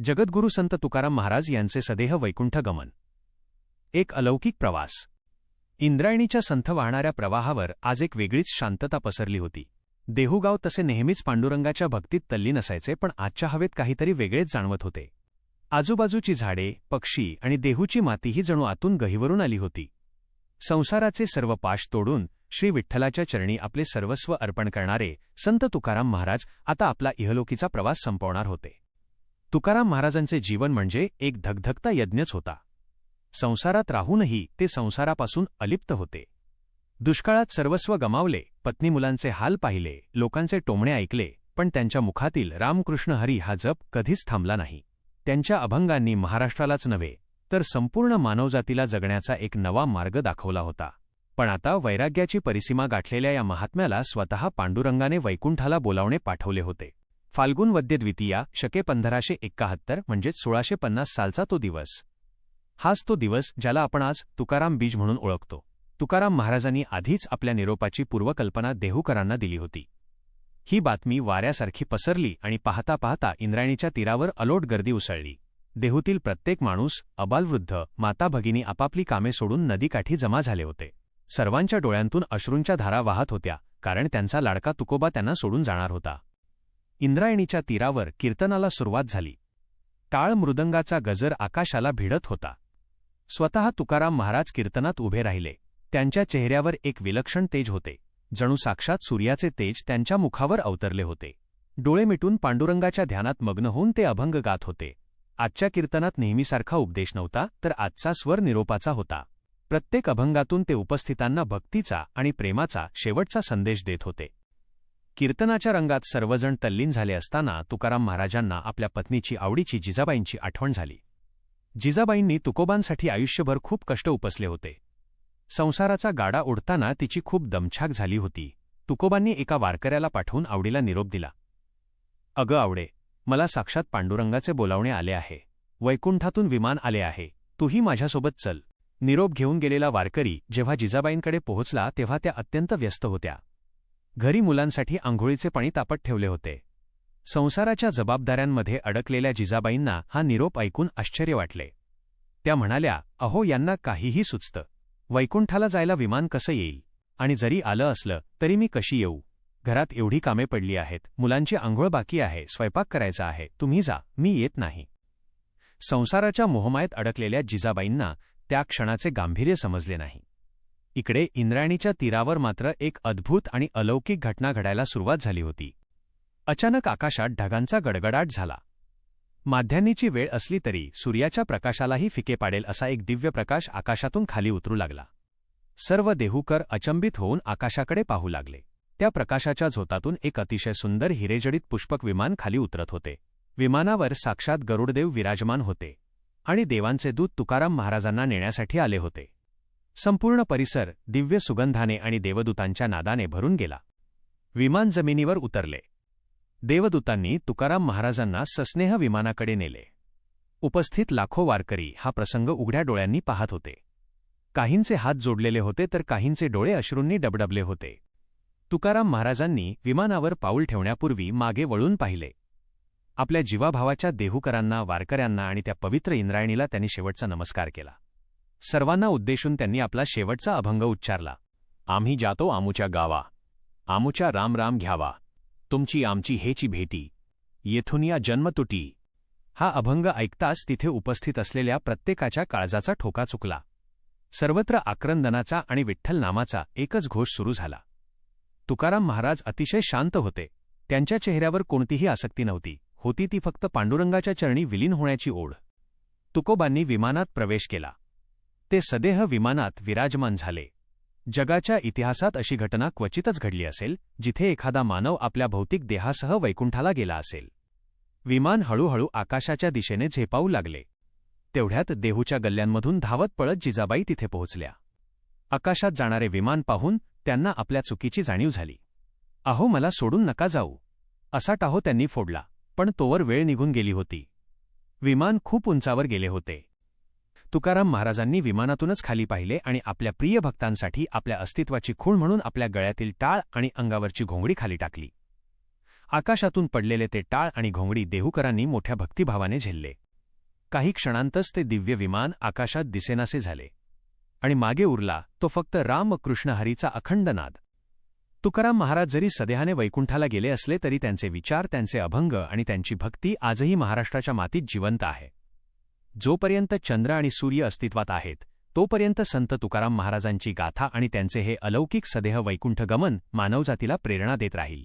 जगद्गुरू संत तुकाराम महाराज यांचे सदेह वैकुंठ गमन. एक अलौकिक प्रवास. इंद्रायणीच्या संथ वाहणाऱ्या प्रवाहावर आज एक वेगळीच शांतता पसरली होती. देहूगाव तसे नेहमीच पांडुरंगाच्या भक्तीत तल्लीन असायचे, पण आजच्या हवेत काहीतरी वेगळेच जाणवत होते. आजूबाजूची झाडे, पक्षी आणि देहूची मातीही जणू आतून गहिवरून आली होती. संसाराचे सर्व पाश तोडून श्री विठ्ठलाच्या चरणी आपले सर्वस्व अर्पण करणारे संत तुकाराम महाराज आता आपला इहलोकीचा प्रवास संपवणार होते. तुकाराम महाराजांचे जीवन म्हणजे एक धगधगता यज्ञच होता. संसारात राहूनही ते संसारापासून अलिप्त होते. दुष्काळात सर्वस्व गमावले, पत्नी मुलांचे हाल पाहिले, लोकांचे टोमणे ऐकले, पण त्यांच्या मुखातील रामकृष्ण हरी हा जप कधीच थांबला नाही. त्यांच्या अभंगांनी महाराष्ट्रालाच नव्हे तर संपूर्ण मानवजातीला जगण्याचा एक नवा मार्ग दाखवला होता. पण आता वैराग्याची परिसीमा गाठलेल्या या महात्म्याला स्वतः पांडुरंगाने वैकुंठाला बोलावणे पाठवले होते. फाल्गुन वद्य द्वितीया शके 1571 म्हणजेच 1650 सालचा तो दिवस. हाच तो दिवस ज्याला आपण आज तुकाराम बीज म्हणून ओळखतो. तुकाराम महाराजांनी आधीच आपल्या निरोपाची पूर्वकल्पना देहूकरांना दिली होती. ही बातमी वाऱ्यासारखी पसरली आणि पाहता पाहता इंद्रायणीच्या तीरावर अलोट गर्दी उसळली. देहूतील प्रत्येक माणूस, अबालवृद्ध, माता भगिनी आपापली कामे सोडून नदीकाठी जमा झाले होते. सर्वांच्या डोळ्यांतून अश्रूंच्या धारा वाहत होत्या, कारण त्यांचा लाडका तुकोबा त्यांना सोडून जाणार होता. इंद्रायणीच्या तीरावर कीर्तनाला सुरुवात झाली. टाळ मृदंगाचा गजर आकाशाला भिडत होता. स्वतः तुकाराम महाराज कीर्तनात उभे राहिले. त्यांच्या चेहऱ्यावर एक विलक्षण तेज होते, जणू साक्षात सूर्याचे तेज त्यांच्या मुखावर अवतरले होते. डोळे मिटून पांडुरंगाच्या ध्यानात मग्न होऊन ते अभंग गात होते. आजच्या कीर्तनात नेहमीसारखा उपदेश नव्हता, तर आजचा स्वर निरोपाचा होता. प्रत्येक अभंगातून ते उपस्थितांना भक्तीचा आणि प्रेमाचा शेवटचा संदेश देत होते. कीर्तनाच्या रंगात सर्वजण तल्लीन झाले असताना तुकाराम महाराजांना आपल्या पत्नीची आवडीची जिजाबाईंची आठवण झाली. जिजाबाईंनी तुकोबांसाठी आयुष्यभर खूप कष्ट उपसले होते. संसाराचा गाडा ओढताना तिची खूप दमछाक झाली होती. तुकोबांनी एका वारकऱ्याला पाठवून आवडीला निरोप दिला. "अगं आवडे, मला साक्षात पांडुरंगाचे बोलावणे आले आहे. वैकुंठातून विमान आले आहे. तूही माझ्यासोबत चल." निरोप घेऊन गेलेला वारकरी जेव्हा जिजाबाईंकडे पोहोचला तेव्हा त्या अत्यंत व्यस्त होत्या. घरी मुलांसाठी आंघोळीचे पाणी तापत ठेवले होते. संसाराच्या जबाबदाऱ्यांमध्ये अडकलेल्या जिजाबाईंना हा निरोप ऐकून आश्चर्य वाटले. त्या म्हणाल्या, "अहो, यांना काहीही सुचतं. वैकुंठाला जायला विमान कसं येईल? आणि जरी आलं असलं तरी मी कशी येऊ? घरात एवढी कामे पडली आहेत, मुलांची आंघोळ बाकी आहे, स्वयंपाक करायचा आहे. तुम्ही जा, मी येत नाही." संसाराच्या मोहमायेत अडकलेल्या जिजाबाईंना त्या क्षणाचे गांभीर्य समजले नाही. इकडे इंद्रायणीच्या तीरावर मात्र एक अद्भुत आणि अलौकिक घटना घडायला सुरुवात झाली होती. अचानक आकाशात ढगांचा गडगडाट झाला. माध्यान्हीची वेळ असली तरी सूर्याच्या प्रकाशालाही फिके पाडेल असा एक दिव्य प्रकाश आकाशातून खाली उतरू लागला. सर्व देहूकर अचंबित होऊन आकाशाकडे पाहू लागले. त्या प्रकाशाच्या झोतातून एक अतिशय सुंदर हिरेजडित पुष्पक विमान खाली उतरत होते. विमानावर साक्षात गरुडदेव विराजमान होते आणि देवांचे दूत तुकाराम महाराजांना नेण्यासाठी आले होते. संपूर्ण परिसर दिव्य सुगंधाने आणि देवदूतांच्या नादाने भरून गेला. विमान जमिनीवर उतरले. देवदूतांनी तुकाराम महाराजांना सस्नेह विमानाकडे नेले. उपस्थित लाखो वारकरी हा प्रसंग उघड्या डोळ्यांनी पाहत होते. काहींचे हात जोडलेले होते तर काहींचे डोळे अश्रूंनी डबडबले होते. तुकाराम महाराजांनी विमानावर पाऊल ठेवण्यापूर्वी मागे वळून पाहिले. आपल्या जीवाभावाच्या देहूकरांना, वारकऱ्यांना आणि त्या पवित्र इंद्रायणीला त्यांनी शेवटचा नमस्कार केला. सर्वांना उद्देशून त्यांनी आपला शेवटचा अभंग उच्चारला. "आम्ही जातो आमुच्या गावा, आमुच्या राम राम घ्यावा, तुमची आमची हेची भेटी, येथून या जन्म तुटी." हा अभंग ऐकताच तिथे उपस्थित असलेल्या प्रत्येकाच्या काळजाचा ठोका चुकला. सर्वत्र आक्रंदनाचा आणि विठ्ठल नामाचा एकच घोष सुरू झाला. तुकाराम महाराज अतिशय शांत होते. त्यांच्या चेहऱ्यावर कोणतीही आसक्ती नव्हती. होती ती फक्त पांडुरंगाच्या चरणी विलीन होण्याची ओढ. तुकोबांनी विमानात प्रवेश केला. ते सदेह विमानात विराजमान झाले. जगाच्या इतिहासात अशी घटना क्वचितच घडली असेल, जिथे एखादा मानव आपल्या भौतिक देहासह वैकुंठाला गेला असेल. विमान हळूहळू आकाशाच्या दिशेने झेपावू लागले. तेवढ्यात देहूच्या गल्ल्यांमधून धावत पळत जिजाबाई तिथे पोहोचल्या. आकाशात जाणारे विमान पाहून त्यांना आपल्या चुकीची जाणीव झाली. "अहो, मला सोडून नका जाऊ," असा टाहो त्यांनी फोडला. पण तोवर वेळ निघून गेली होती. विमान खूप उंचावर गेले होते. तुकाराम महाराजांनी विमानातूनच खाली पाहिले आणि आपल्या प्रिय भक्तांसाठी आपल्या अस्तित्वाची खूण म्हणून आपल्या गळ्यातील टाळ आणि अंगावरची घोंगडी खाली टाकली. आकाशातून पडलेले ते टाळ आणि घोंगडी देहूकरांनी मोठ्या भक्तिभावाने झेलले. काही क्षणांतच ते दिव्य विमान आकाशात दिसेनासे झाले आणि मागे उरला तो फक्त रामकृष्ण हरीचा अखंड नाद. तुकाराम महाराज जरी सदेहाने वैकुंठाला गेले असले तरी त्यांचे विचार, त्यांचे अभंग आणि त्यांची भक्ती आजही महाराष्ट्राच्या मातीत जिवंत आहे. जोपर्यंत चंद्र आणि सूर्य अस्तित्वात आहेत तोपर्यंत संत तुकाराम महाराजांची गाथा आणि त्यांचे हे अलौकिक सदेह वैकुंठ गमन मानवजातीला प्रेरणा देत राहील.